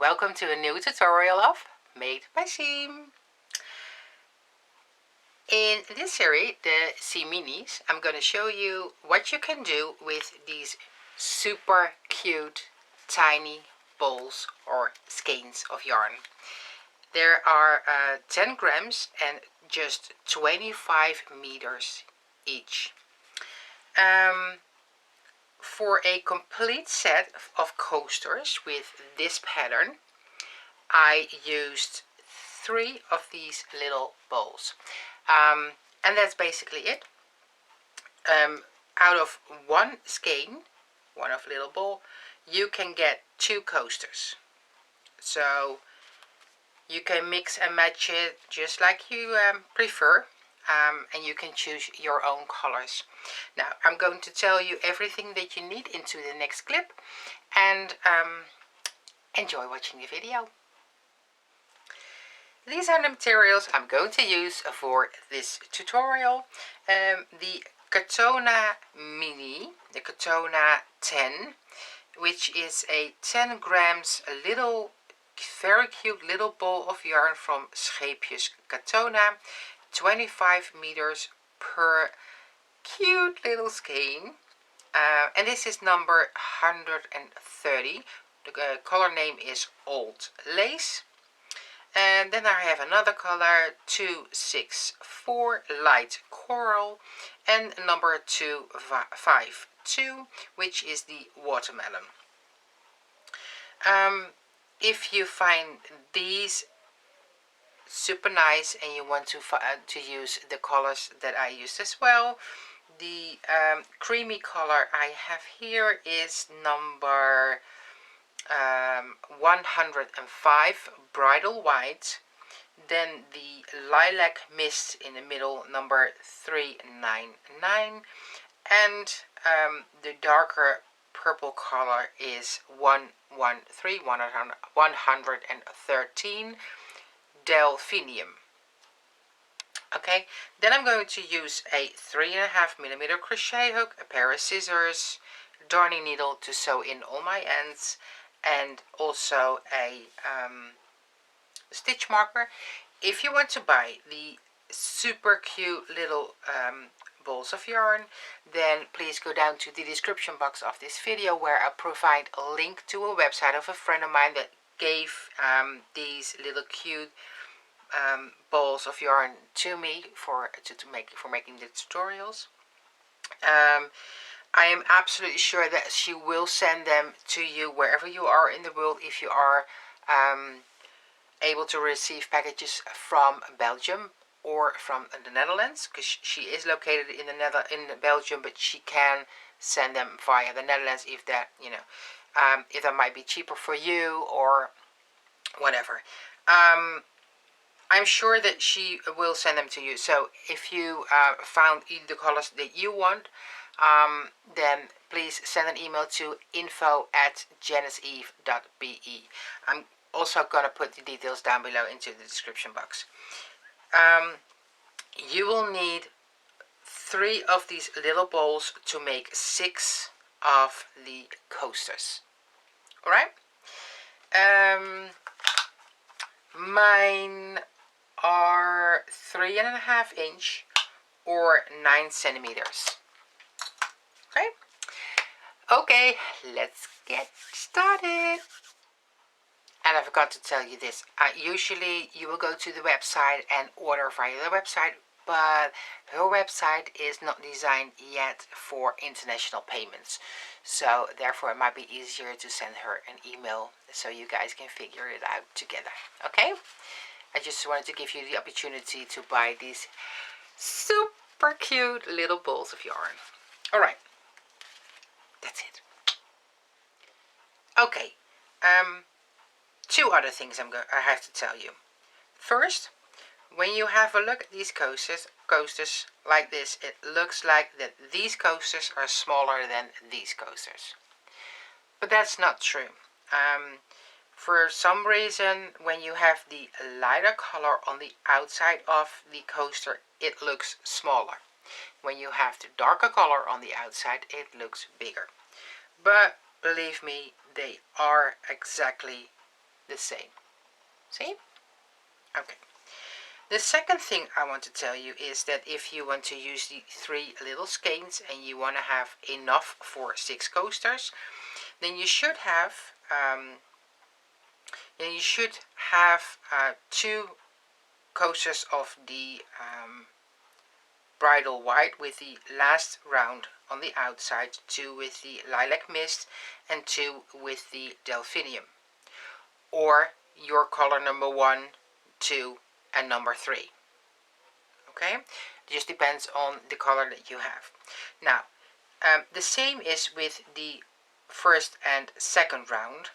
welcome to a new tutorial of Made by Siem. In this series, the SieMini's, I'm going to show you what you can do with these super cute tiny balls or skeins of yarn. There are 10 grams and just 25 meters each. For a complete set of coasters with this pattern, I used 3 of these little balls. And that's basically it. Out of one skein, one of little ball, you can get 2 coasters. So you can mix and match it just like you prefer. And you can choose your own colors. Now I'm going to tell you everything that you need into the next clip, and enjoy watching the video. These are the materials I'm going to use for this tutorial. The Catona Mini, the Catona 10, which is a 10 grams little, very cute little ball of yarn from Scheepjes Catona. 25 meters per cute little skein, and this is number 130. The color name is Old Lace. And then I have another color, 264, light coral, and number 252, which is the watermelon. If you find these super nice and you want to use the colors that I used as well, the creamy color I have here is number 105, bridal white. Then the lilac mist in the middle, number 399, and the darker purple color is 113 Delphinium. Okay, then I'm going to use a 3.5mm crochet hook, a pair of scissors, darning needle to sew in all my ends, and also a stitch marker. If you want to buy the super cute little balls of yarn, then please go down to the description box of this video, where I provide a link to a website of a friend of mine that gave these little cute balls of yarn to me for making the tutorials. I am absolutely sure that she will send them to you wherever you are in the world, if you are able to receive packages from Belgium or from the Netherlands, because she is located in Belgium, but she can send them via the Netherlands if that, if that might be cheaper for you or whatever. I'm sure that she will send them to you. So if you found the colors that you want, then please send an email to info@janiceve.be. I'm also going to put the details down below into the description box. You will need 3 of these little balls to make 6 of the coasters. Alright? Mine are 3.5 inch or 9 centimeters. Okay, let's get started. And I forgot to tell you this. Usually you will go to the website and order via the website, but her website is not designed yet for international payments. So therefore it might be easier to send her an email so you guys can figure it out together. Okay? I just wanted to give you the opportunity to buy these super cute little balls of yarn. Alright. That's it. Okay. 2 other things I have to tell you. First, when you have a look at these coasters like this, it looks like that these coasters are smaller than these coasters. But that's not true. For some reason, when you have the lighter color on the outside of the coaster, it looks smaller. When you have the darker color on the outside, it looks bigger. But believe me, they are exactly the same. See? Okay. The second thing I want to tell you is that if you want to use the 3 little skeins and you want to have enough for 6 coasters, then you should have 2 coasters of the bridal white with the last round on the outside, 2 with the lilac mist, and 2 with the delphinium, or your color number 1, 2, and number 3. Okay, it just depends on the color that you have. Now, the same is with the first and second round.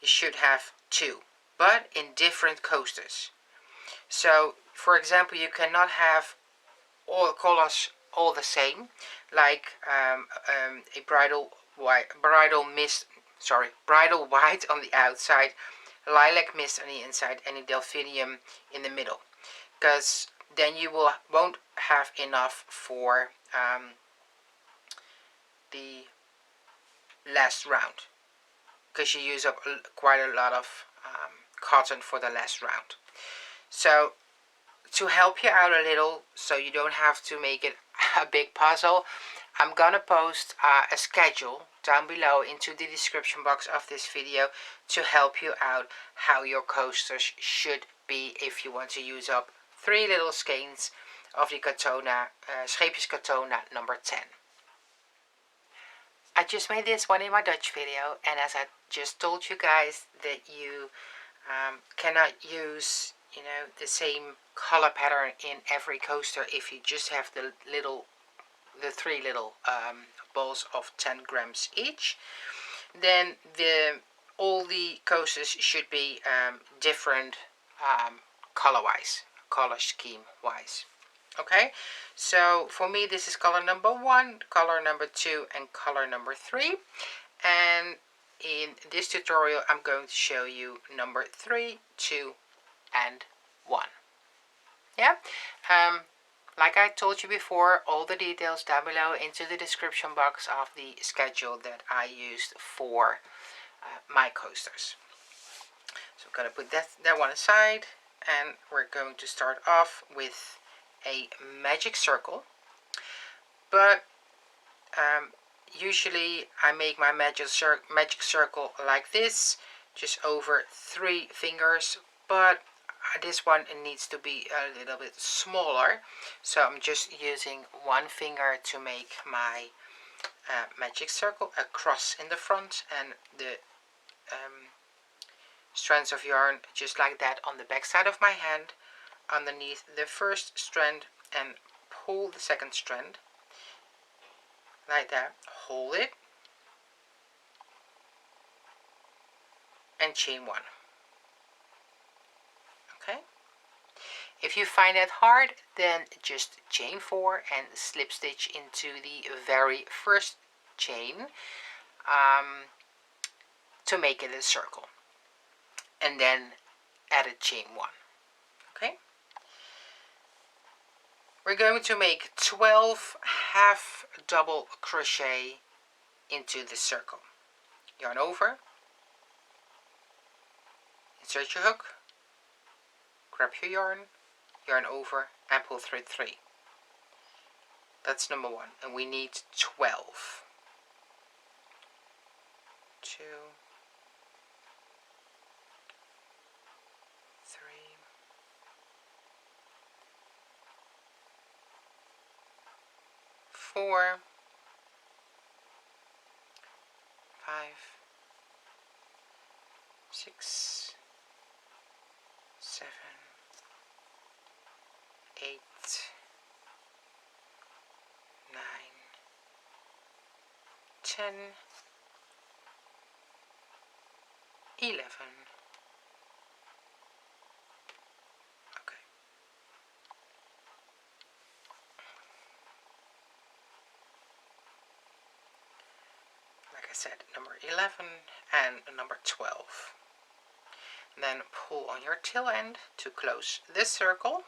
You should have 2, but in different coasters. So, for example, you cannot have all colors all the same, like a bridal white on the outside, lilac mist on the inside, and a delphinium in the middle, because then you won't have enough for the last round, because you use up quite a lot of cotton for the last round. So to help you out a little, so you don't have to make it a big puzzle, I'm gonna post a schedule down below into the description box of this video to help you out how your coasters should be if you want to use up 3 little skeins of the Catona, Scheepjes Catona number 10. I just made this one in my Dutch video, and as I just told you guys that you cannot use the same color pattern in every coaster if you just have the 3 little balls of 10 grams each, then all the coasters should be different color scheme wise. Okay, so for me this is color number 1, color number 2, and color number 3, and in this tutorial I'm going to show you number 3, 2, and 1. Yeah, like I told you before, all the details down below into the description box of the schedule that I used for my coasters. So I'm going to put that one aside, and we're going to start off with a magic circle. But usually I make my magic circle like this, just over 3 fingers, but this one needs to be a little bit smaller, so I'm just using 1 finger to make my magic circle, a cross in the front, and the strands of yarn just like that on the back side of my hand underneath the first strand, and pull the second strand like that, hold it, and chain 1. Okay, if you find that hard, then just chain 4 and slip stitch into the very first chain to make it a circle, and then add a chain 1. Okay, we're going to make 12 half double crochet into the circle. Yarn over, insert your hook, grab your yarn over, and pull thread 3. That's number 1, and we need 12. 2, 3, 4, 5, 6, 7, 8, 9, 10, 11. Okay. Like I said, number 11 and number 12. And then pull on your tail end to close this circle.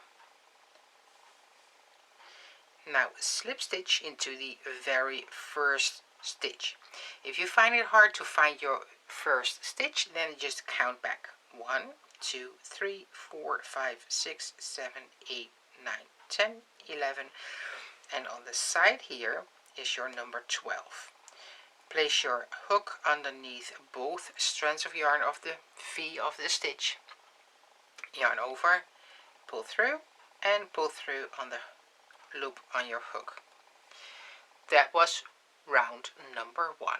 Now slip stitch into the very first stitch. If you find it hard to find your first stitch, then just count back 1, 2, 3, 4, 5, 6, 7, 8, 9, 10, 11, and on the side here is your number 12. Place your hook underneath both strands of yarn of the V of the stitch, yarn over, pull through, and pull through on the loop on your hook. That was round number 1.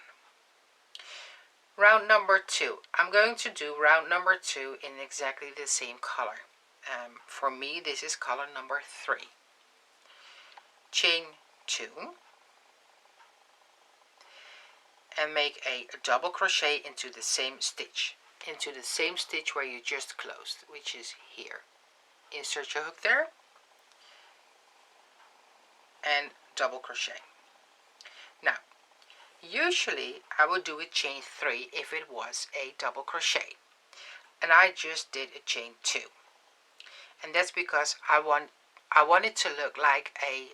Round number 2. I'm going to do round number 2 in exactly the same color. For me, this is color number 3. Chain 2 and make a double crochet into the same stitch, where you just closed, which is here. Insert your hook there and double crochet. Now, usually I would do a chain 3 if it was a double crochet, and I just did a chain 2, and that's because I want it to look like a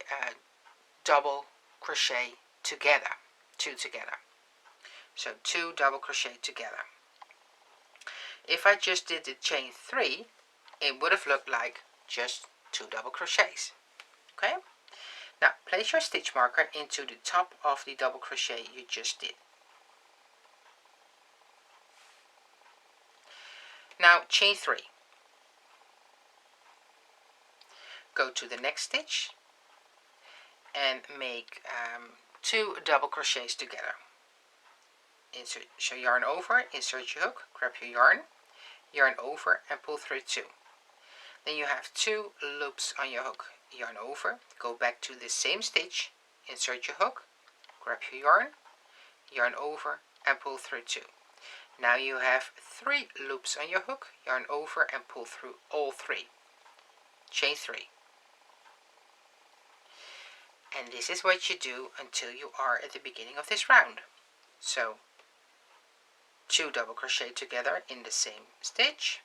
double crochet together, 2 together. So 2 double crochet together. If I just did the chain 3, it would have looked like just 2 double crochets. Okay? Now place your stitch marker into the top of the double crochet you just did. Now chain 3. Go to the next stitch and make 2 double crochets together. Insert your yarn over, insert your hook, grab your yarn over and pull through 2. Then you have 2 loops on your hook. Yarn over, go back to the same stitch, insert your hook, grab your yarn over and pull through 2. Now you have 3 loops on your hook, yarn over and pull through all 3. Chain 3. And this is what you do until you are at the beginning of this round. So 2 double crochet together in the same stitch,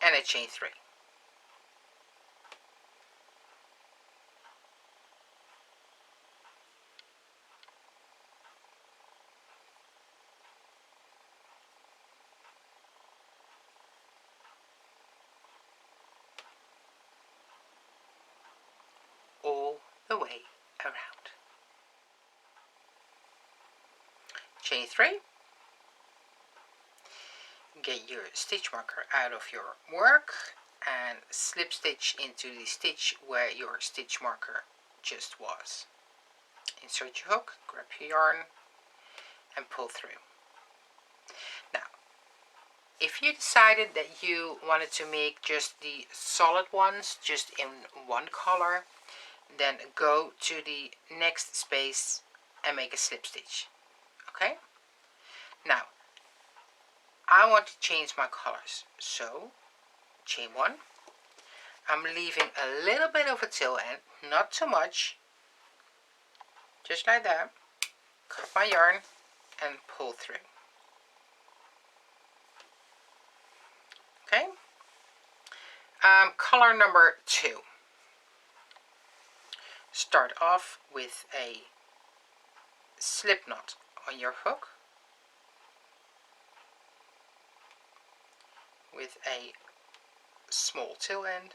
and a chain 3. All the way around. Chain 3. Get your stitch marker out of your work and slip stitch into the stitch where your stitch marker just was. Insert your hook, grab your yarn and pull through. Now, if you decided that you wanted to make just the solid ones, just in one color, then go to the next space and make a slip stitch. Okay? Now, I want to change my colors, so chain 1. I'm leaving a little bit of a tail end, not too much, just like that. Cut my yarn and pull through. Okay? Color number 2. Start off with a slip knot on your hook with a small tail end.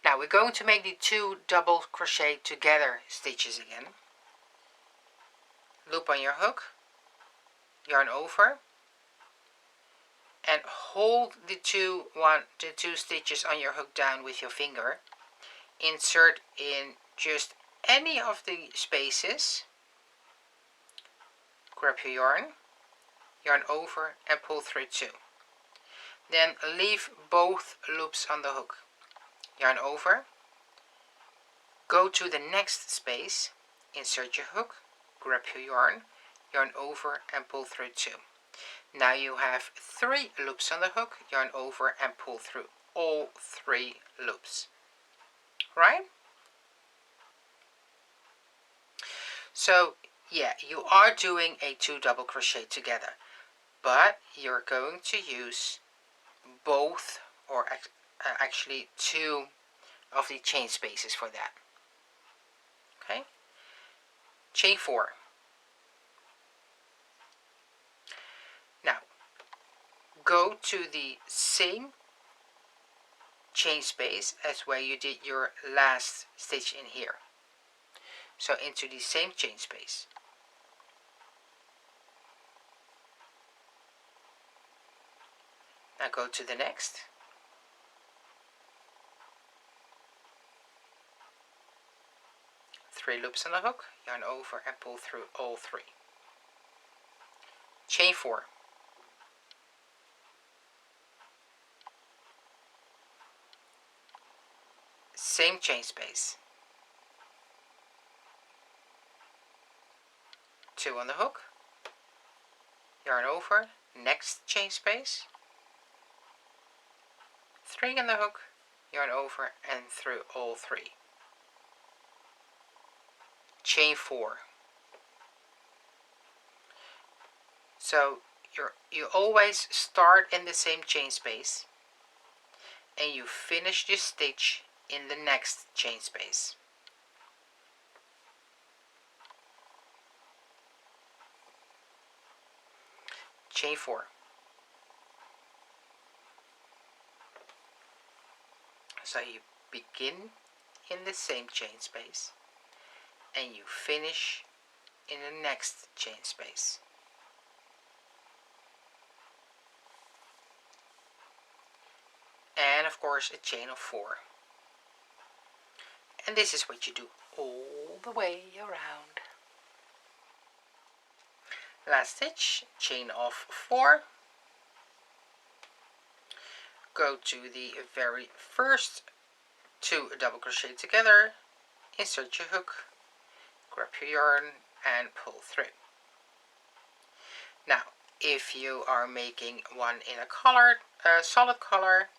Now we're going to make the 2 double crochet together stitches again. Loop on your hook, yarn over, and hold the two stitches on your hook down with your finger. Insert in just any of the spaces. Grab your yarn over and pull through 2. Then leave both loops on the hook. Yarn over, go to the next space, insert your hook, grab your yarn over and pull through 2. Now you have 3 loops on the hook, yarn over and pull through all 3 loops. Right? So yeah, you are doing a 2 double crochet together. but you're going to use both, or actually 2 of the chain spaces for that. Okay, chain 4. Now go to the same chain space as where you did your last stitch in here. So into the same chain space. Now go to the next. Three loops on the hook, yarn over and pull through all 3. Chain 4. Same chain space. 2 on the hook, yarn over, next chain space, 3 on the hook, yarn over and through all 3. Chain 4. So you always start in the same chain space and you finish this stitch in the next chain space. Chain 4. So you begin in the same chain space and you finish in the next chain space. And of course a chain of 4. And this is what you do all the way around. Last stitch, chain of 4. Go to the very first 2 double crochet together, insert your hook, grab your yarn and pull through. Now if you are making one in a solid color,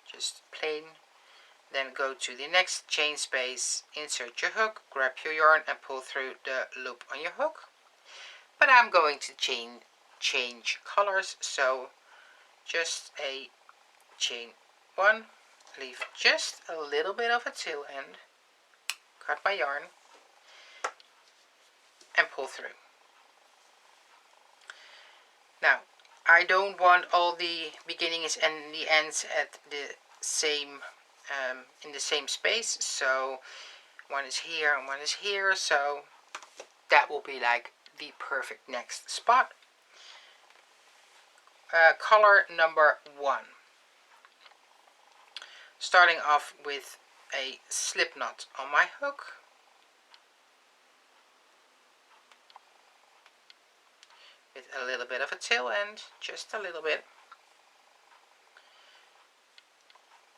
just plain, then go to the next chain space, insert your hook, grab your yarn and pull through the loop on your hook. But I'm going to change colors, so just a chain 1, leave just a little bit of a tail end, cut my yarn and pull through. Now I don't want all the beginnings and the ends at the same in the same space, so one is here and one is here, so that will be like the perfect next spot. Color number 1. Starting off with a slip knot on my hook, with a little bit of a tail end, just a little bit.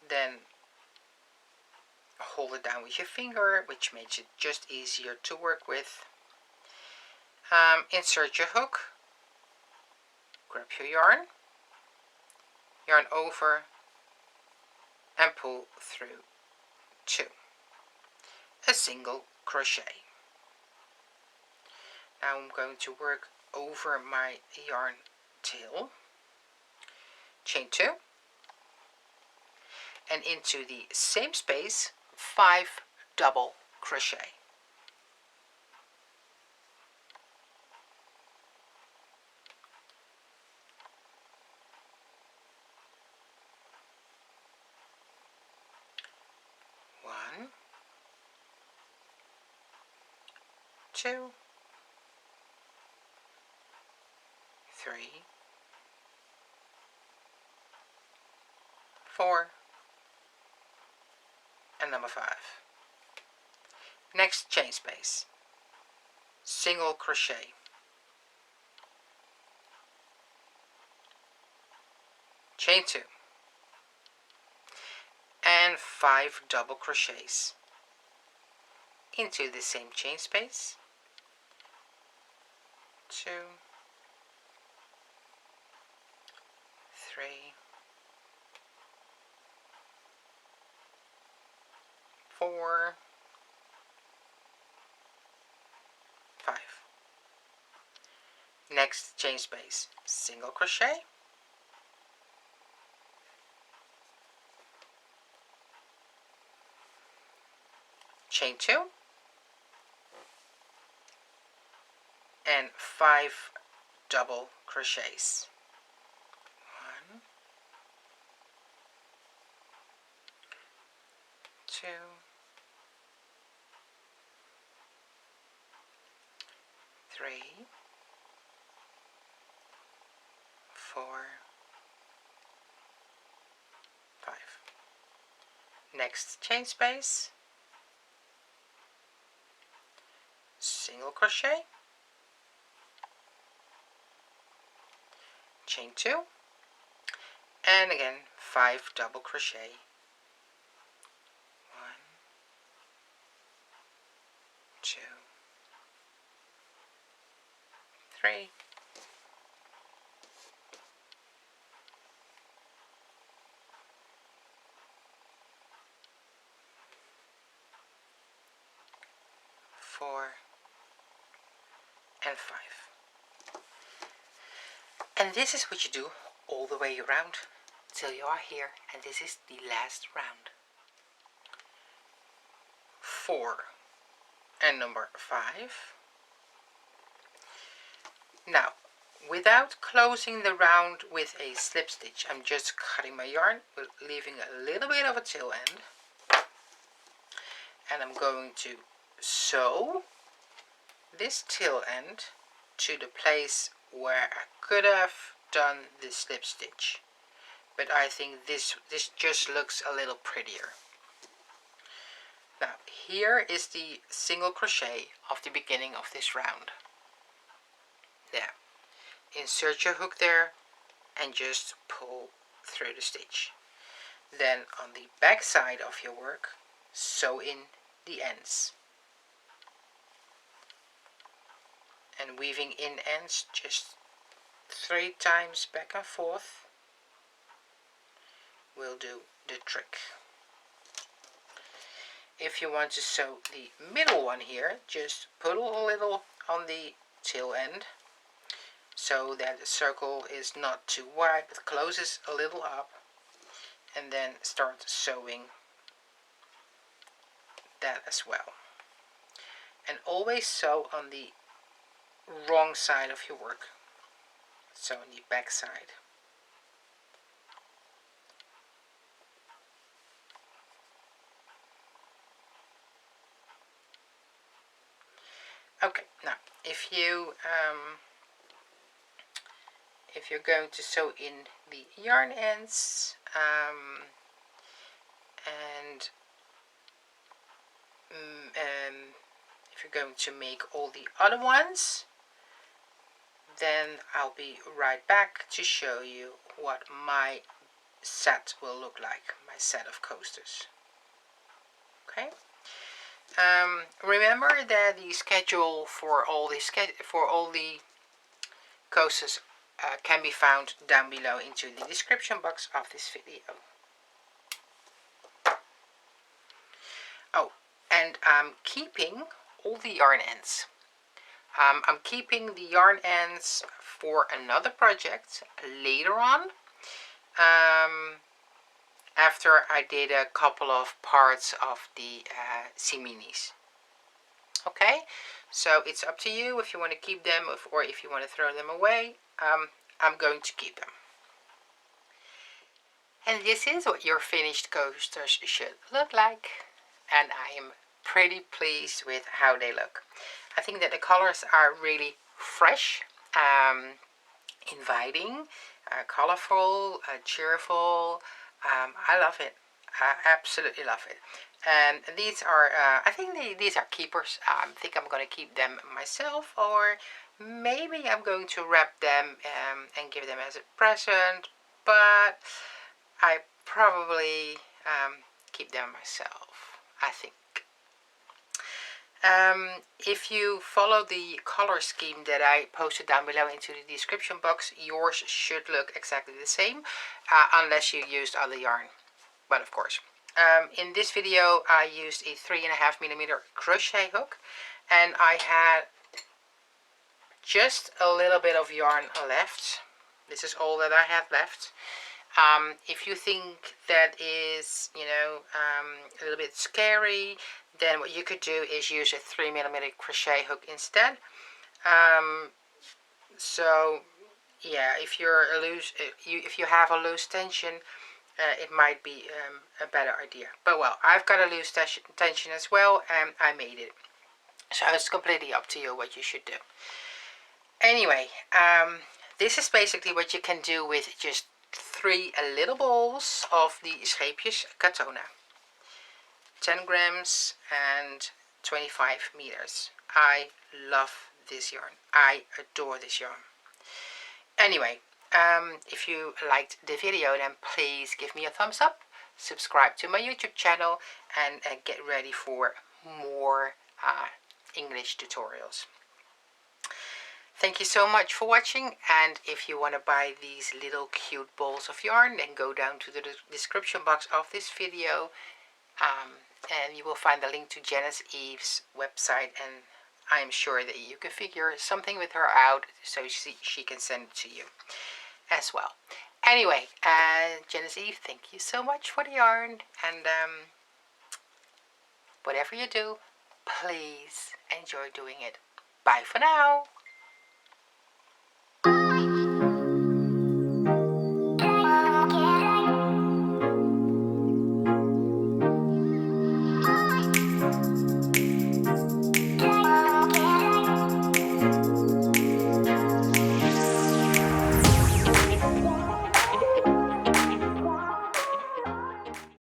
Then hold it down with your finger, which makes it just easier to work with. Insert your hook, grab your yarn, yarn over and pull through 2. A single crochet. Now I'm going to work over my yarn tail. Chain 2. And into the same space, 5 double crochet. One, 2, 3, 4, and number 5. Next chain space, single crochet. Chain 2. And 5 double crochets into the same chain space. 2, 3, 4, 5. next chain space, single crochet, chain 2, and 5 double crochets. 1, 2, 3, 4, 5. Next chain space, single crochet, chain 2, and again 5 double crochet. 1, 2, 3, 4, and 5. And this is what you do all the way around till you are here, and this is the last round. 4 and number 5. Now, without closing the round with a slip stitch, I'm just cutting my yarn, but leaving a little bit of a tail end, and I'm going to sew this tail end to the place where I could have done the slip stitch, but I think this just looks a little prettier. Now here is the single crochet of the beginning of this round. There, insert your hook there and just pull through the stitch. Then on the back side of your work, sew in the ends. And weaving in ends just 3 times back and forth will do the trick. If you want to sew the middle one here, just pull a little on the tail end so that the circle is not too wide but closes a little up, and then start sewing that as well. And always sew on the wrong side of your work, so on the back side. Okay, now if you're going to sew in the yarn ends and if you're going to make all the other ones, then I'll be right back to show you what my set will look like, my set of coasters. Okay. Remember that the schedule for all the coasters can be found down below into the description box of this video. Oh, and I'm keeping all the yarn ends. I'm keeping the yarn ends for another project later on, after I did a couple of parts of the SieMini's. Okay, so it's up to you if you want to keep them or if you want to throw them away. I'm going to keep them. And this is what your finished coasters should look like, and I am pretty pleased with how they look. I think that the colors are really fresh, inviting, colorful, cheerful. I love it. I absolutely love it. And these are, I think these are keepers. I think I'm going to keep them myself, or maybe I'm going to wrap them and give them as a present, but I probably keep them myself, I think. If you follow the color scheme that I posted down below into the description box, yours should look exactly the same, unless you used other yarn. But of course, in this video I used a 3.5mm crochet hook, and I had just a little bit of yarn left. This is all that I have left. If you think that is, you know, a little bit scary, then what you could do is use a 3mm crochet hook instead. So yeah, if you're if you have a loose tension, it might be a better idea. But well, I've got a loose tension as well, and I made it. So it's completely up to you what you should do. Anyway, this is basically what you can do with just 3 little balls of the Scheepjes Catona. 10 grams and 25 meters. I love this yarn. I adore this yarn. Anyway, if you liked the video, then please give me a thumbs up, subscribe to my YouTube channel, and get ready for more English tutorials. Thank you so much for watching, and if you want to buy these little cute balls of yarn, then go down to the description box of this video, and you will find the link to Janice Eve's website, and I'm sure that you can figure something with her out so she can send it to you as well. Anyway, Janice Eve, thank you so much for the yarn, and whatever you do, please enjoy doing it. Bye for now.